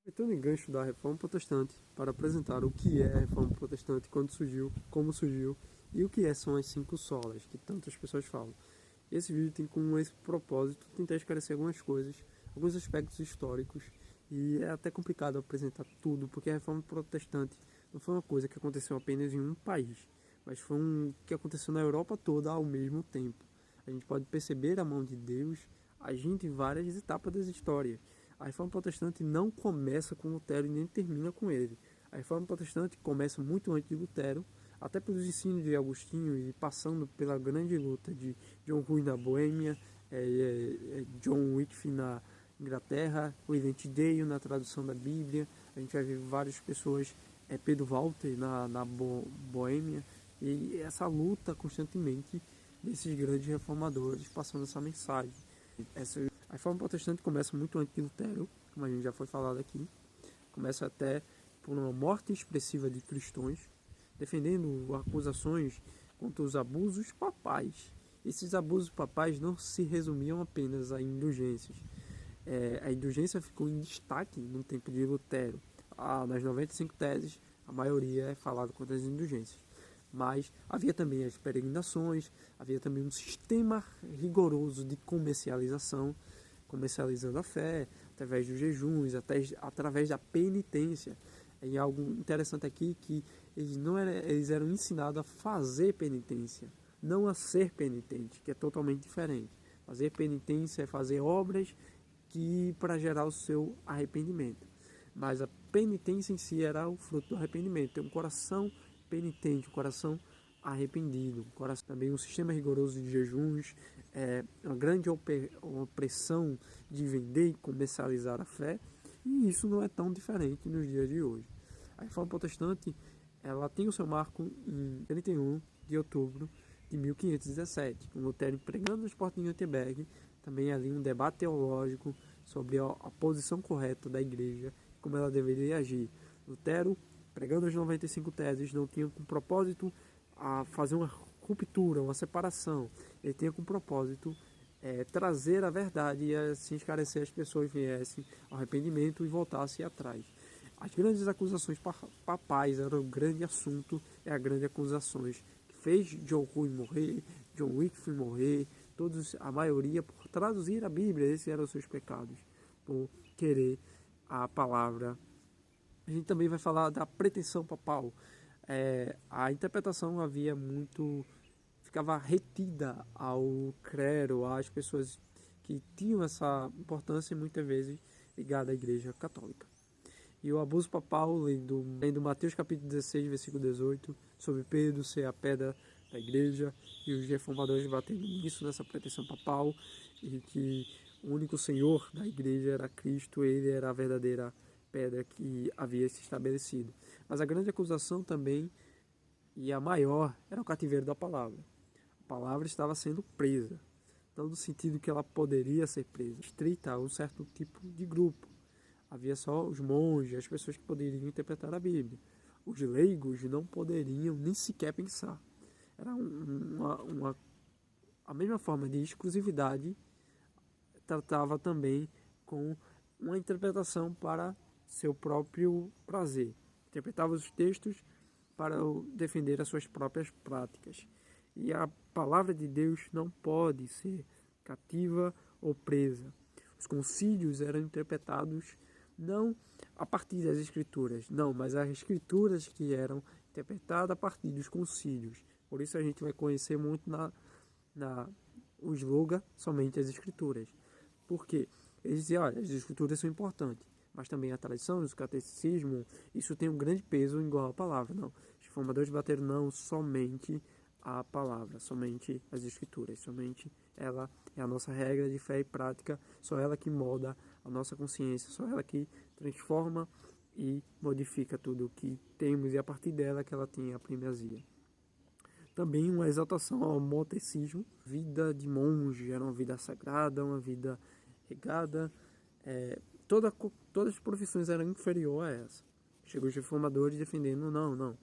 Aproveitando o engancho da Reforma Protestante para apresentar o que é a Reforma Protestante, quando surgiu, como surgiu e o que são as 5 solas, que tantas pessoas falam. Esse vídeo tem como esse propósito tentar esclarecer algumas coisas, alguns aspectos históricos, e é até complicado apresentar tudo, porque a Reforma Protestante não foi uma coisa que aconteceu apenas em um país, mas foi que aconteceu na Europa toda ao mesmo tempo. A gente pode perceber a mão de Deus agindo em várias etapas das histórias. A Reforma Protestante não começa com Lutero e nem termina com ele. A Reforma Protestante começa muito antes de Lutero, até pelos ensinos de Agostinho e passando pela grande luta de John Huss na Boêmia, John Wycliffe na Inglaterra, William Tyndale na tradução da Bíblia. A gente vai ver várias pessoas, Pedro Walter na Boêmia, e essa luta constantemente desses grandes reformadores passando essa mensagem. A Reforma Protestante começa muito antes de Lutero, como a gente já foi falado aqui. Começa até por uma morte expressiva de cristãos, defendendo acusações contra os abusos papais. Esses abusos papais não se resumiam apenas a indulgências. A indulgência ficou em destaque no tempo de Lutero. Nas 95 teses, a maioria é falada contra as indulgências. Mas havia também as peregrinações, havia também um sistema rigoroso de comercializando a fé, através dos jejuns, através da penitência. E algo interessante aqui que eles eram ensinados a fazer penitência, não a ser penitente, que é totalmente diferente. Fazer penitência é fazer obras para gerar o seu arrependimento. Mas a penitência em si era o fruto do arrependimento, ter um coração penitente, um coração arrependido, também um sistema rigoroso de jejuns, uma grande opressão de vender e comercializar a fé, e isso não é tão diferente nos dias de hoje. A Reforma Protestante, ela tem o seu marco em 31 de outubro de 1517, com Lutero pregando nas portas de Wittenberg, também ali um debate teológico sobre a posição correta da igreja, como ela deveria agir. Lutero, pregando as 95 teses, não tinha como propósito a fazer uma ruptura, uma separação. Ele tinha como propósito trazer a verdade e assim esclarecer as pessoas viessem ao arrependimento e voltassem atrás. As grandes acusações papais eram o grande assunto, as grandes acusações que fez John Huss morrer, John Wycliffe morrer, a maioria por traduzir a Bíblia. Esses eram os seus pecados, por querer a palavra. A gente também vai falar da pretensão papal. A interpretação ficava retida ao clero, às pessoas que tinham essa importância, muitas vezes ligada à Igreja Católica. E o abuso papal, lendo Mateus capítulo 16, versículo 18, sobre Pedro ser a pedra da igreja, e os reformadores batendo nisso, nessa pretensão papal, e que o único Senhor da igreja era Cristo, ele era a verdadeira pedra que havia se estabelecido. Mas a grande acusação também, e a maior, era o cativeiro da palavra. A palavra estava sendo presa, não no sentido que ela poderia ser presa, restrita a um certo tipo de grupo. Havia só os monges, as pessoas que poderiam interpretar a Bíblia. Os leigos não poderiam nem sequer pensar. Era a mesma forma de exclusividade, tratava também com uma interpretação para seu próprio prazer. Interpretava os textos para defender as suas próprias práticas. E a palavra de Deus não pode ser cativa ou presa. Os concílios eram interpretados não a partir das escrituras, não, mas as escrituras que eram interpretadas a partir dos concílios. Por isso a gente vai conhecer muito o slogan somente as escrituras. Por quê? Eles diziam, olha, as escrituras são importantes, mas também a tradição, o catecismo, isso tem um grande peso igual à palavra. Não, os reformadores bateram não somente a palavra, somente as escrituras, somente ela é a nossa regra de fé e prática, só ela que molda a nossa consciência, só ela que transforma e modifica tudo o que temos, e a partir dela que ela tem a primazia. Também uma exaltação ao monacismo, vida de monge, era uma vida sagrada, uma vida regada, todas as profissões eram inferior a essa. Chegou os reformadores defendendo, não,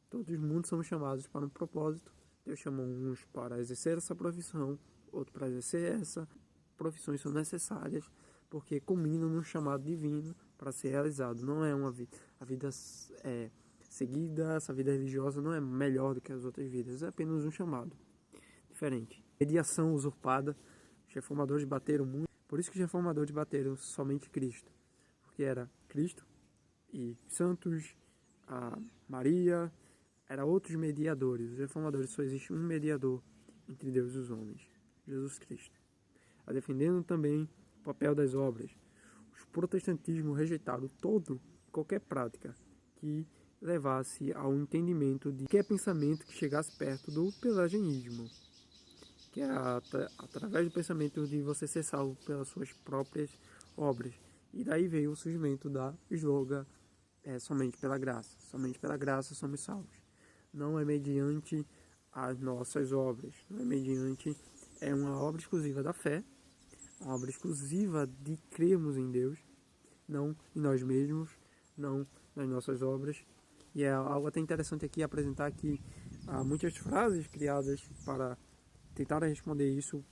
todos os mundos são chamados para um propósito, Deus chamou uns para exercer essa profissão, outros para exercer essa. Profissões são necessárias porque culminam no chamado divino, para ser realizado. Não é a vida seguida, essa vida religiosa não é melhor do que as outras vidas, é apenas um chamado diferente. Mediação usurpada, os reformadores bateram muito, por isso que os reformadores bateram somente Cristo, porque era Cristo e santos, a Maria, era outros mediadores. Os reformadores só existe um mediador entre Deus e os homens, Jesus Cristo. Defendendo também o papel das obras. O protestantismo rejeitaram qualquer prática que levasse ao entendimento de qualquer pensamento que chegasse perto do pelagianismo, que era através do pensamento de você ser salvo pelas suas próprias obras. E daí veio o surgimento da slogan somente pela graça somos salvos. Não é mediante as nossas obras, não é mediante, é uma obra exclusiva da fé, uma obra exclusiva de crermos em Deus, não em nós mesmos, não nas nossas obras. E é algo até interessante aqui apresentar que há muitas frases criadas para tentar responder isso,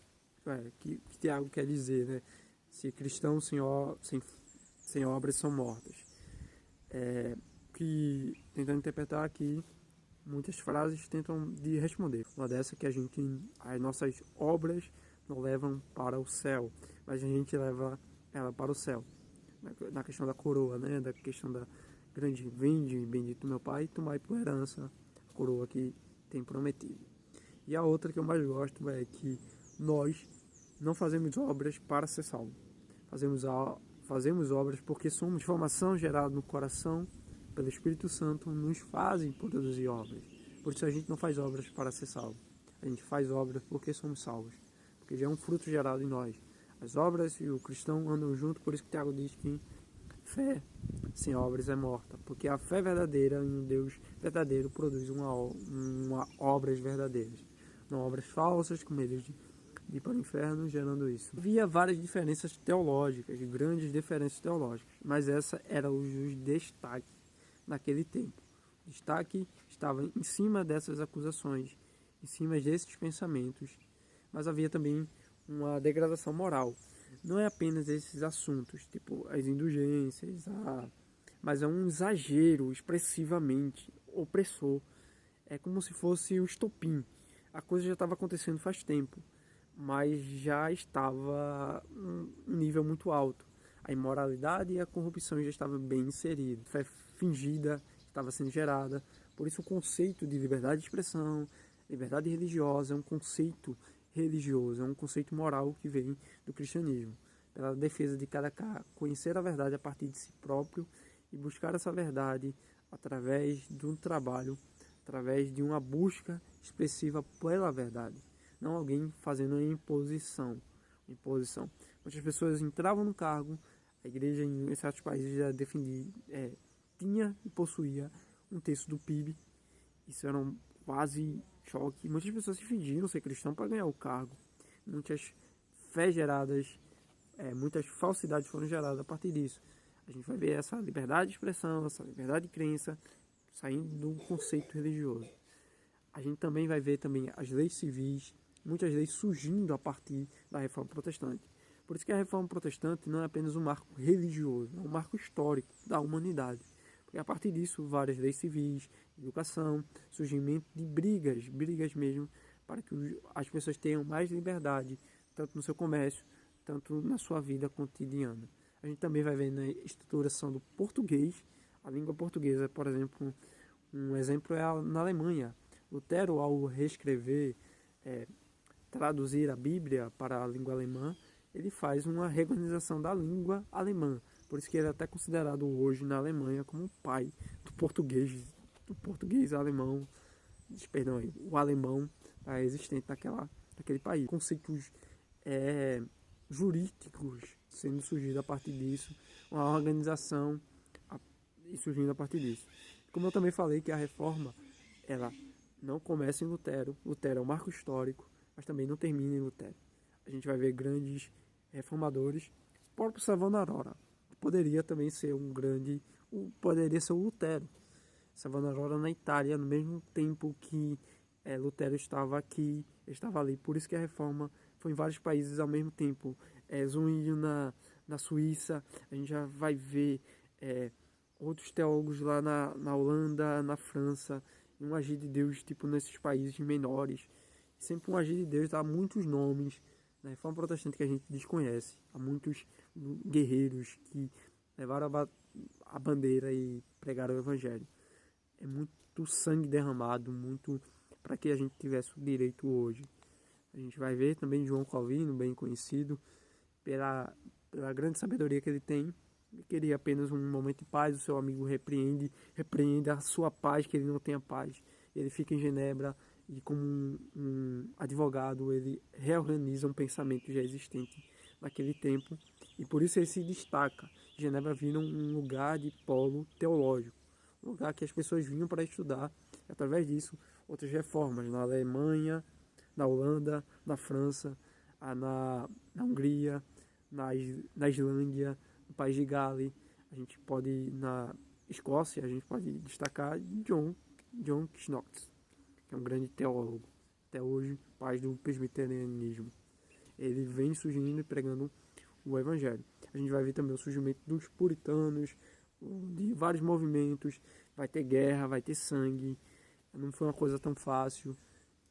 que Tiago quer dizer, né? Se cristãos sem obras são mortos. Que tentando interpretar aqui, muitas frases tentam de responder. Uma dessa que as nossas obras não levam para o céu, mas a gente leva ela para o céu. Na questão da coroa, né? Da questão da grande vinde, bendito meu Pai, tomai por herança a coroa que tem prometido. E a outra que eu mais gosto é que nós não fazemos obras para ser salvo. Fazemos obras porque somos formação gerada no coração pelo Espírito Santo, nos fazem produzir obras. Por isso a gente não faz obras para ser salvo. A gente faz obras porque somos salvos, porque já é um fruto gerado em nós. As obras e o cristão andam junto, por isso que Tiago diz que fé sem obras é morta, porque a fé verdadeira em um Deus verdadeiro produz obras verdadeiras, não obras falsas com medo de ir para o inferno, gerando isso. Havia várias diferenças teológicas, grandes diferenças teológicas, mas essa era o destaque naquele tempo. O destaque estava em cima dessas acusações, em cima desses pensamentos, mas havia também uma degradação moral. Não é apenas esses assuntos, tipo as indulgências, mas é um exagero expressivamente opressor. É como se fosse o estopim. A coisa já estava acontecendo faz tempo, mas já estava um nível muito alto. A imoralidade e a corrupção já estavam bem inseridas. A fé fingida estava sendo gerada. Por isso o conceito de liberdade de expressão, liberdade religiosa é um conceito religioso, é um conceito moral que vem do cristianismo. Pela defesa de cada cara, conhecer a verdade a partir de si próprio e buscar essa verdade através de um trabalho, através de uma busca expressiva pela verdade. Não alguém fazendo uma imposição. Muitas pessoas entravam no cargo, a igreja em certos países já tinha e possuía um terço do PIB. Isso era quase choque. Muitas pessoas se fingiram ser cristãos para ganhar o cargo. Muitas fés geradas, muitas falsidades foram geradas a partir disso. A gente vai ver essa liberdade de expressão, essa liberdade de crença saindo de um conceito religioso. A gente também vai ver as leis civis, muitas leis surgindo a partir da Reforma Protestante. Por isso que a Reforma Protestante não é apenas um marco religioso, é um marco histórico da humanidade. Porque a partir disso, várias leis civis, educação, surgimento de brigas mesmo, para que as pessoas tenham mais liberdade, tanto no seu comércio, tanto na sua vida cotidiana. A gente também vai ver na estruturação do português, a língua portuguesa, por exemplo, um exemplo é na Alemanha. Lutero, ao reescrever, traduzir a Bíblia para a língua alemã, ele faz uma reorganização da língua alemã. Por isso que ele é até considerado hoje na Alemanha como o pai do português alemão, perdão, o alemão existente naquele país. Conceitos jurídicos sendo surgidos a partir disso, uma organização surgindo a partir disso. Como eu também falei que a reforma, ela não começa em Lutero. Lutero é um marco histórico, mas também não termina em Lutero. A gente vai ver grandes reformadores. O próprio Savonarola poderia também ser poderia ser o Lutero. Savonarola na Itália, no mesmo tempo que Lutero estava aqui, estava ali. Por isso que a reforma foi em vários países ao mesmo tempo. Zwingli na Suíça, a gente já vai ver outros teólogos lá na Holanda, na França, e um agir de Deus tipo nesses países menores. Sempre um agir de Deus dá muitos nomes. Na Reforma Protestante que a gente desconhece, há muitos guerreiros que levaram a bandeira e pregaram o Evangelho. É muito sangue derramado, muito para que a gente tivesse o direito hoje. A gente vai ver também João Calvino, bem conhecido, pela grande sabedoria que ele tem. Ele queria apenas um momento de paz, o seu amigo repreende a sua paz, que ele não tenha paz. Ele fica em Genebra e, como um advogado, ele reorganiza um pensamento já existente naquele tempo, e por isso ele se destaca. Genebra vira um lugar de polo teológico, um lugar que as pessoas vinham para estudar, e através disso outras reformas na Alemanha, na Holanda, na França, na Hungria, na Islândia, no país de Gales. A gente pode, na Escócia, a gente pode destacar John Knox, que é um grande teólogo, até hoje pai do presbiterianismo. Ele vem surgindo e pregando o Evangelho. A gente vai ver também o surgimento dos puritanos, de vários movimentos. Vai ter guerra, vai ter sangue. Não foi uma coisa tão fácil.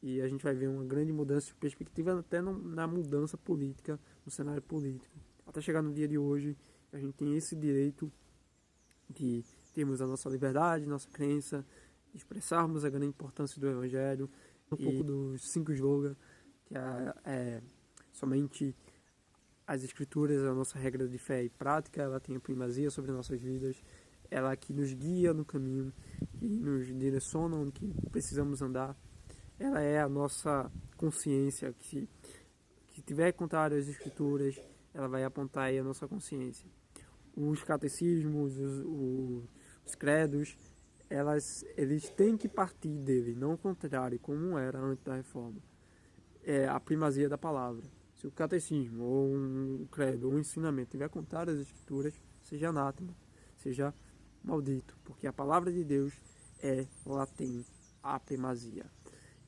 E a gente vai ver uma grande mudança de perspectiva até na mudança política, no cenário político. Até chegar no dia de hoje, a gente tem esse direito de termos a nossa liberdade, nossa crença, de expressarmos a grande importância do Evangelho. Um pouco dos 5 slogans, que é somente as Escrituras, a nossa regra de fé e prática, ela tem a primazia sobre nossas vidas, ela que nos guia no caminho, que nos direciona onde precisamos andar. Ela é a nossa consciência, que tiver contrário às Escrituras, ela vai apontar aí a nossa consciência. Os catecismos, os credos, eles têm que partir dele, não o contrário, como era antes da reforma. É a primazia da palavra. Se o catecismo, ou um credo, ou um ensinamento tiver contrário às Escrituras, seja anátema, seja maldito, porque a palavra de Deus ela tem a primazia.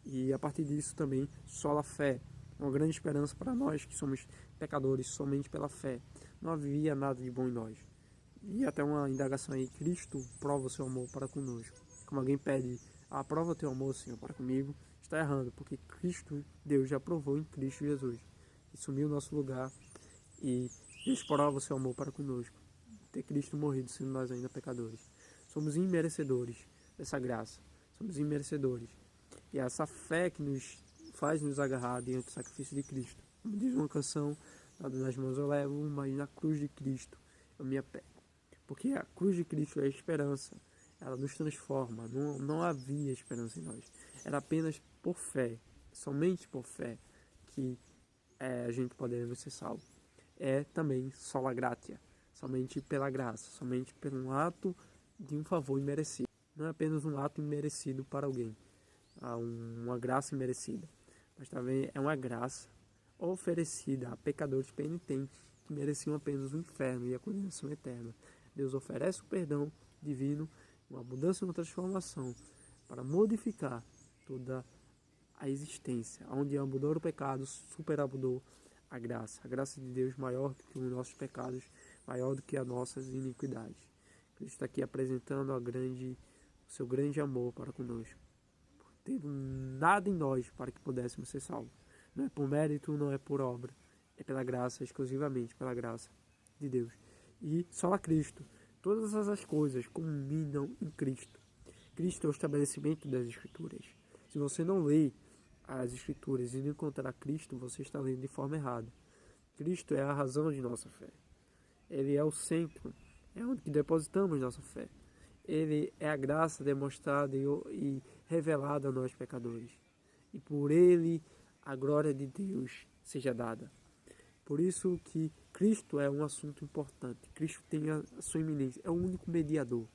E a partir disso também, só a fé, uma grande esperança para nós que somos pecadores somente pela fé. Não havia nada de bom em nós. E até uma indagação aí, Cristo prova o seu amor para conosco. Como alguém pede, prova o teu amor, Senhor, para comigo, está errando, porque Cristo, Deus já provou em Cristo Jesus, que sumiu o nosso lugar, e Deus prova o seu amor para conosco. Ter Cristo morrido, sendo nós ainda pecadores. Somos imerecedores dessa graça, somos imerecedores. E é essa fé que nos faz nos agarrar diante do sacrifício de Cristo. Como diz uma canção, nada nas mãos eu levo, mas na cruz de Cristo eu me apego. Porque a cruz de Cristo é a esperança, ela nos transforma, não havia esperança em nós. Era apenas por fé, somente por fé, que a gente poderia ser salvo. É também sola gratia, somente pela graça, somente por um ato de um favor imerecido. Não é apenas um ato imerecido para alguém, uma graça imerecida, mas também é uma graça oferecida a pecadores penitentes que mereciam apenas o inferno e a condenação eterna. Deus oferece o perdão divino, uma mudança e uma transformação para modificar toda a existência, onde abundou o pecado, superabundou a graça de Deus maior do que os nossos pecados, maior do que as nossas iniquidades. Cristo está aqui apresentando o seu grande amor para conosco, tendo nada em nós para que pudéssemos ser salvos. Não é por mérito, não é por obra, é pela graça, exclusivamente pela graça de Deus. E só a Cristo. Todas as coisas culminam em Cristo. Cristo é o estabelecimento das Escrituras. Se você não lê as Escrituras e não encontrar Cristo, você está lendo de forma errada. Cristo é a razão de nossa fé. Ele é o centro, é onde depositamos nossa fé. Ele é a graça demonstrada e revelada a nós pecadores. E por ele a glória de Deus seja dada. Por isso que Cristo é um assunto importante. Cristo tem a sua iminência. É o único mediador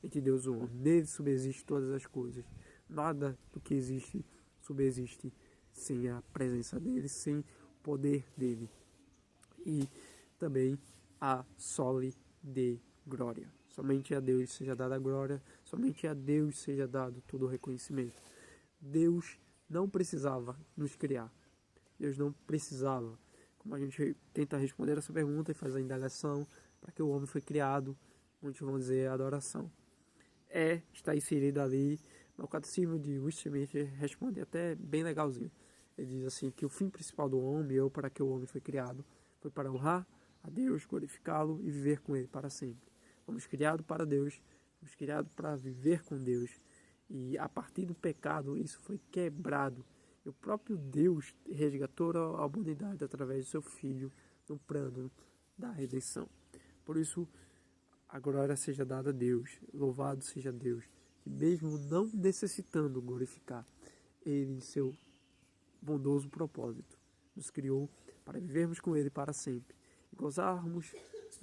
entre Deus e o homem. Nele subsiste todas as coisas. Nada do que existe subsiste sem a presença dele, sem o poder dele. E também a soli de glória. Somente a Deus seja dada a glória, somente a Deus seja dado todo o reconhecimento. Deus não precisava nos criar. Deus não precisava. Como a gente tenta responder essa pergunta e faz a indagação, para que o homem foi criado, muitos vão dizer adoração. Está inserido ali no Catecismo de Westminster, responde até bem legalzinho. Ele diz assim que o fim principal do homem, ou para que o homem foi criado, foi para honrar a Deus, glorificá-lo e viver com Ele para sempre. Fomos criados para Deus, fomos criados para viver com Deus. E a partir do pecado, isso foi quebrado. E o próprio Deus resgatou a humanidade através do seu Filho no plano da redenção. Por isso, a glória seja dada a Deus, louvado seja Deus, que mesmo não necessitando glorificar, Ele em seu bondoso propósito nos criou para vivermos com Ele para sempre e gozarmos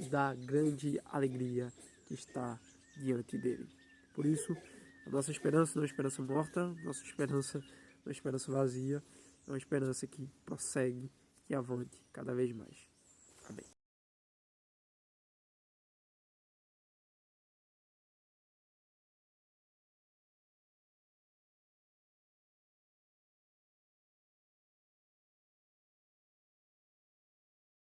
da grande alegria que está diante dele. Por isso, a nossa esperança não é uma esperança morta, nossa esperança não é uma esperança vazia, é uma esperança que prossegue e avante cada vez mais. Amém.